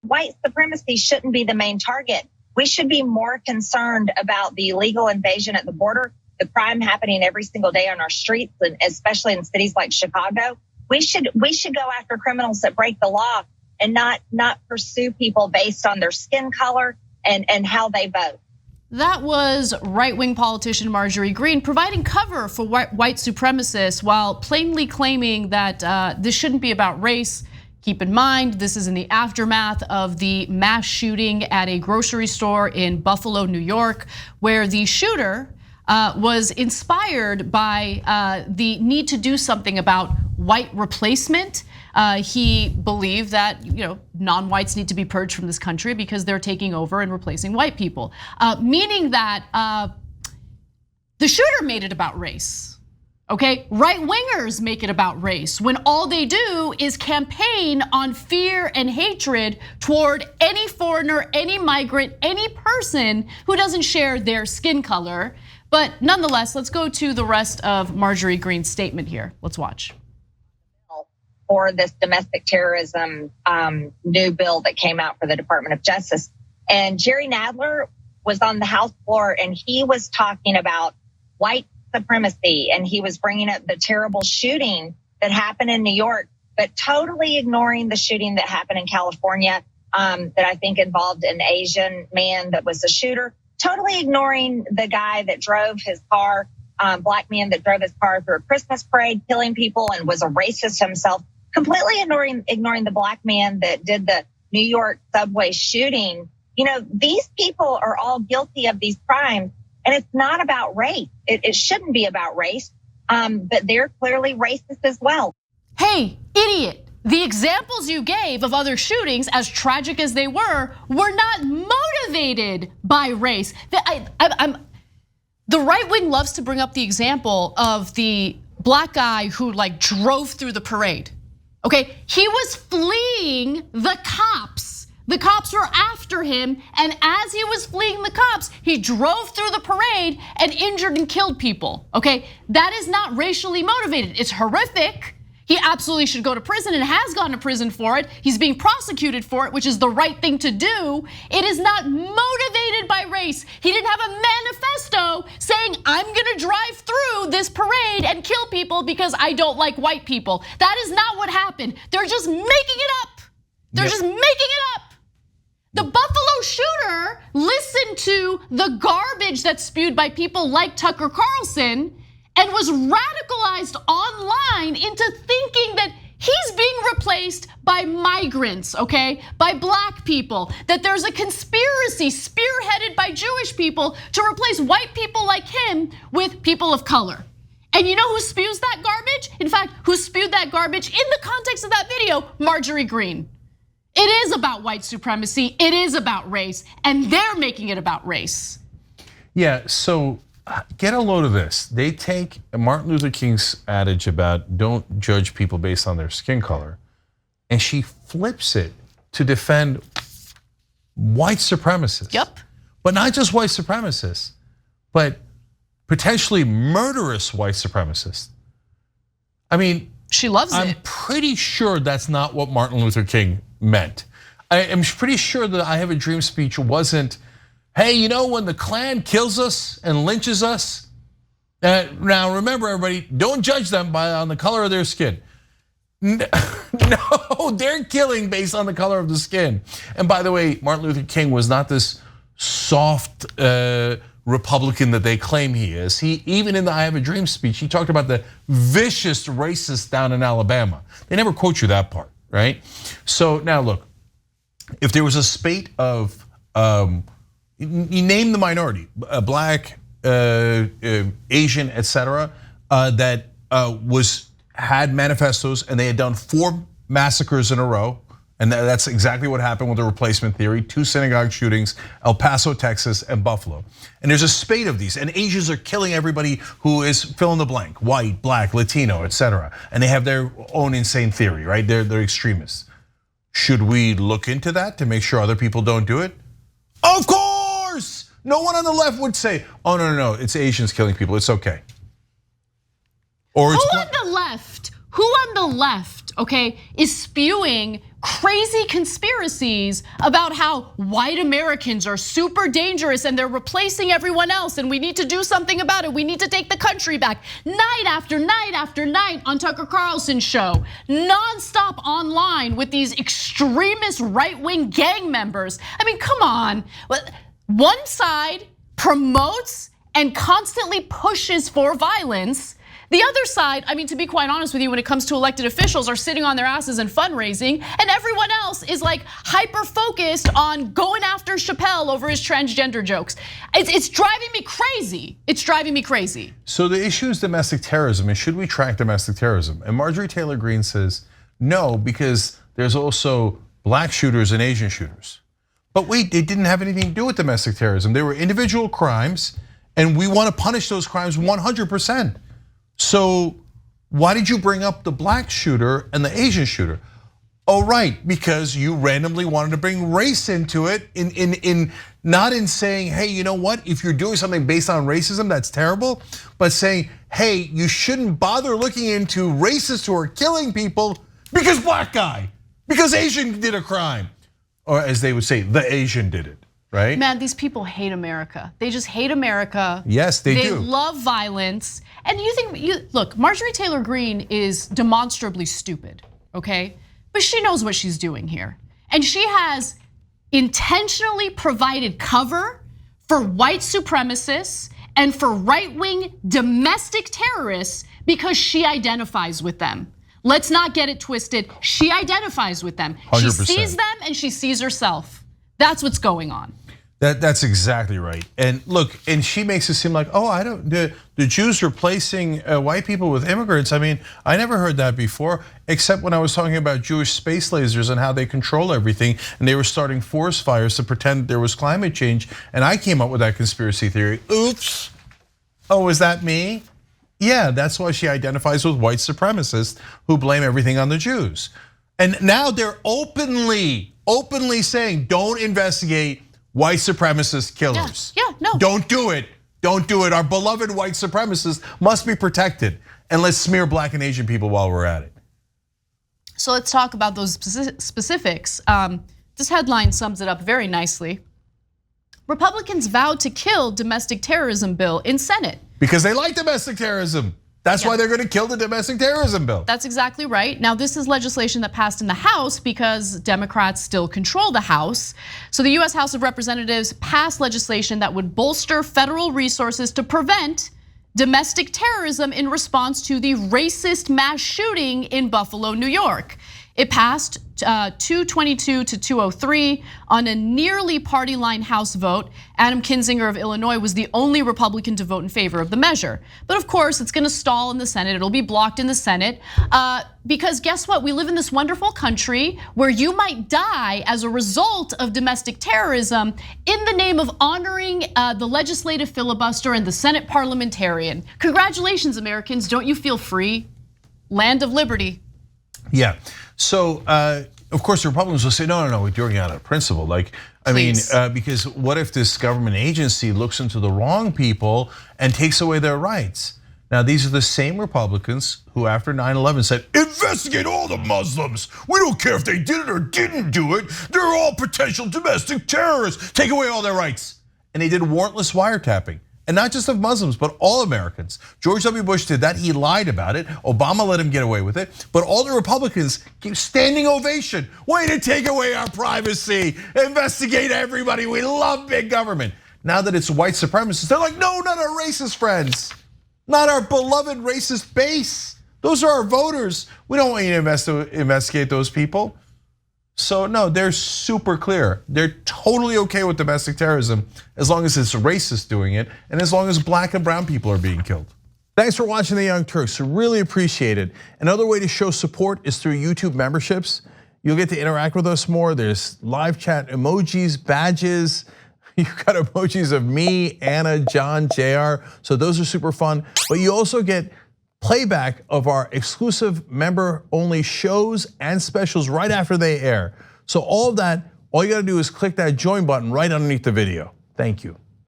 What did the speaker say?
white supremacy shouldn't be the main target. We should be more concerned about the illegal invasion at the border, the crime happening every single day on our streets, and especially in cities like Chicago. We should go after criminals that break the law and not pursue people based on their skin color and how they vote. That was right-wing politician Marjorie Greene providing cover for white supremacists while plainly claiming that this shouldn't be about race. Keep in mind, this is in the aftermath of the mass shooting at a grocery store in Buffalo, New York, where the shooter was inspired by the need to do something about white replacement. He believed that non-whites need to be purged from this country because they're taking over and replacing white people, meaning that the shooter made it about race. Okay, right-wingers make it about race when all they do is campaign on fear and hatred toward any foreigner, any migrant, any person who doesn't share their skin color. But nonetheless, let's go to the rest of Marjorie Greene's statement here. Let's watch. For this domestic terrorism new bill that came out for the Department of Justice. And Jerrold Nadler was on the House floor and he was talking about white supremacy, and he was bringing up the terrible shooting that happened in New York, but totally ignoring the shooting that happened in California that I think involved an Asian man that was the shooter, totally ignoring the guy that drove his car, black man that drove his car through a Christmas parade, killing people and was a racist himself, completely ignoring the black man that did the New York subway shooting. These people are all guilty of these crimes. And it's not about race. It shouldn't be about race, but they're clearly racist as well. Hey, idiot. The examples you gave of other shootings, as tragic as they were not motivated by race. The right wing loves to bring up the example of the black guy who drove through the parade. Okay, he was fleeing the cops. The cops were after him, and as he was fleeing the cops, he drove through the parade and injured and killed people, okay? That is not racially motivated. It's horrific. He absolutely should go to prison and has gone to prison for it. He's being prosecuted for it, which is the right thing to do. It is not motivated by race. He didn't have a manifesto saying, I'm gonna drive through this parade and kill people because I don't like white people. That is not what happened. They're just making it up. They're just making it up. The Buffalo shooter listened to the garbage that's spewed by people like Tucker Carlson and was radicalized online into thinking that he's being replaced by migrants, okay? By black people, that there's a conspiracy spearheaded by Jewish people to replace white people like him with people of color. And you know who spews that garbage? In fact, who spewed that garbage in the context of that video? Marjorie Greene. It is about white supremacy, it is about race, and they're making it about race. Yeah, so get a load of this. They take Martin Luther King's adage about don't judge people based on their skin color, and she flips it to defend white supremacists. Yep. But not just white supremacists, but potentially murderous white supremacists. I mean, she loves it. I'm pretty sure that's not what Martin Luther King meant. I am pretty sure that I Have a Dream speech wasn't, hey, when the Klan kills us and lynches us, now remember everybody, don't judge them on the color of their skin. No, they're killing based on the color of the skin. And by the way, Martin Luther King was not this soft Republican that they claim he is. He, even in the I Have a Dream speech, he talked about the vicious racists down in Alabama. They never quote you that part, right? So now look, if there was a spate of, you name the minority, black, Asian, etc., that had manifestos and they had done 4 massacres in a row, and that's exactly what happened with the replacement theory, 2 synagogue shootings, El Paso, Texas, and Buffalo. And there's a spate of these, and Asians are killing everybody who is fill in the blank, white, black, Latino, etc. And they have their own insane theory, right? They're extremists. Should we look into that to make sure other people don't do it? Of course! No one on the left would say, oh no, it's Asians killing people, it's okay. Or who on the left Who on the left, okay, is spewing crazy conspiracies about how white Americans are super dangerous and they're replacing everyone else and we need to do something about it. We need to take the country back. Night after night after night on Tucker Carlson's show, nonstop online with these extremist right-wing gang members. I mean, come on. One side promotes and constantly pushes for violence. The other side, I mean, to be quite honest with you, when it comes to elected officials, are sitting on their asses and fundraising, and everyone else is like hyper-focused on going after Chappelle over his transgender jokes. It's driving me crazy. It's driving me crazy. So the issue is domestic terrorism, and should we track domestic terrorism? And Marjorie Taylor Greene says, no, because there's also black shooters and Asian shooters. But wait, it didn't have anything to do with domestic terrorism. They were individual crimes, and we want to punish those crimes 100%. So why did you bring up the black shooter and the Asian shooter? Oh, right, because you randomly wanted to bring race into it, not in saying, hey, you know what? If you're doing something based on racism, that's terrible. But saying, hey, you shouldn't bother looking into racists who are killing people because black guy, because Asian did a crime. Or as they would say, the Asian did it. Right? Man, these people hate America. They just hate America. Yes, they do. They love violence. And you think, look, Marjorie Taylor Greene is demonstrably stupid, okay? But she knows what she's doing here. And she has intentionally provided cover for white supremacists and for right-wing domestic terrorists because she identifies with them. Let's not get it twisted. She identifies with them. 100%. She sees them and she sees herself. That's what's going on. That's exactly right. And look, and she makes it seem like, oh, the Jews replacing white people with immigrants. I mean, I never heard that before, except when I was talking about Jewish space lasers and how they control everything, and they were starting forest fires to pretend there was climate change, and I came up with that conspiracy theory. Oops. Oh, is that me? Yeah, that's why she identifies with white supremacists who blame everything on the Jews. And now they're openly saying, don't investigate white supremacist killers. Yeah, no. Don't do it. Don't do it. Our beloved white supremacists must be protected. And let's smear black and Asian people while we're at it. So let's talk about those specifics. This headline sums it up very nicely. Republicans vowed to kill domestic terrorism bill in Senate. Because they like domestic terrorism. That's why they're going to kill the domestic terrorism bill. That's exactly right. Now, this is legislation that passed in the House because Democrats still control the House. So the US House of Representatives passed legislation that would bolster federal resources to prevent domestic terrorism in response to the racist mass shooting in Buffalo, New York. It passed 222 to 203 on a nearly party line House vote. Adam Kinzinger of Illinois was the only Republican to vote in favor of the measure. But of course, it's gonna stall in the Senate. It'll be blocked in the Senate because guess what? We live in this wonderful country where you might die as a result of domestic terrorism in the name of honoring the legislative filibuster and the Senate parliamentarian. Congratulations, Americans. Don't you feel free? Land of liberty. Yeah. So, of course, the Republicans will say, no, we're doing it out of principle. Like, I mean, because what if this government agency looks into the wrong people and takes away their rights? Now, these are the same Republicans who, after 9/11, said, investigate all the Muslims. We don't care if they did it or didn't do it. They're all potential domestic terrorists. Take away all their rights. And they did warrantless wiretapping. And not just of Muslims, but all Americans. George W. Bush did that, he lied about it. Obama let him get away with it. But all the Republicans keep standing ovation. Way to take away our privacy, investigate everybody, we love big government. Now that it's white supremacists, they're like, no, not our racist friends. Not our beloved racist base. Those are our voters. We don't want you to investigate those people. So no, they're super clear. They're totally okay with domestic terrorism as long as it's racists doing it and as long as black and brown people are being killed. Thanks for watching The Young Turks, really appreciate it. Another way to show support is through YouTube memberships. You'll get to interact with us more. There's live chat emojis, badges. You've got emojis of me, Anna, John, JR. So those are super fun. But you also get playback of our exclusive member-only shows and specials right after they air. So all of that, all you gotta do is click that join button right underneath the video. Thank you.